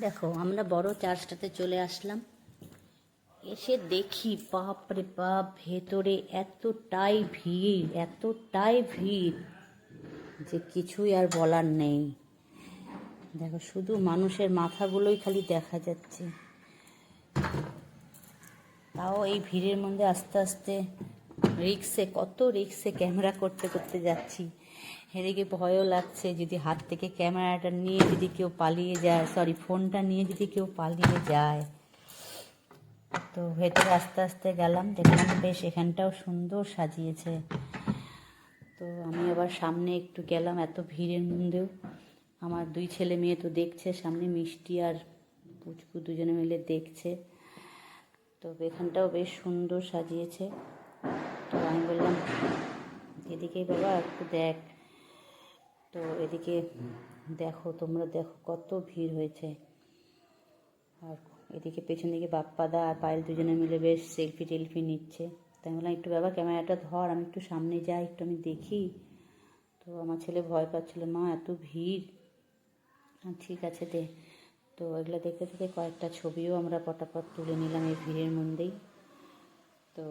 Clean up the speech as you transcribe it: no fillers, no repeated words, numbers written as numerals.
দেখো আমরা বড় চার্চটাতে চলে আসলাম, এসে দেখি বাপ রে বাপ, ভেতরে এতটাই ভিড় যে কিছুই আর বলার নেই। দেখো শুধু মানুষের মাথাগুলোই খালি দেখা যাচ্ছে। তাও এই ভিড়ের মধ্যে আস্তে আস্তে কত রিক্সে ক্যামেরা করতে করতে যাচ্ছি। এদিকে ভয়ও লাগছে, যদি হাত থেকে ক্যামেরাটা নিয়ে যদি কেউ পালিয়ে যায়, ফোনটা নিয়ে যদি কেউ পালিয়ে যায়। তো ভেতরে আস্তে আস্তে গেলাম, দেখলাম বেশ এখানটাও সুন্দর সাজিয়েছে। তো আমি আবার সামনে একটু গেলাম, এত ভিড়ের মধ্যেও আমার দুই ছেলে মেয়ে তো দেখছে, সামনে মিষ্টি আর পুচকু দুজনে মিলে দেখছে। তো এখানটাও বেশ সুন্দর সাজিয়েছে। তো আমি বললাম এদিকেই বাবা একটু দেখ। তো এদিকে দেখো, তোমরা দেখো কত ভিড় হয়েছে। আর এদিকে পেছন দিকে বাপ্পাদা আর পায়েল দুজনে মিলে বেশ সেলফি টেলফি নিচ্ছে। তাই বললাম একটু বাবা ক্যামেরাটা ধর, আমি একটু সামনে যাই, একটু আমি দেখি। তো আমার ছেলে ভয় পাচ্ছিল, মা এত ভিড়। ঠিক আছে দে। তো এগুলো দেখতে দেখতে কয়েকটা ছবিও আমরা পটাপট তুলে নিলাম এই ভিড়ের মধ্যেই। তো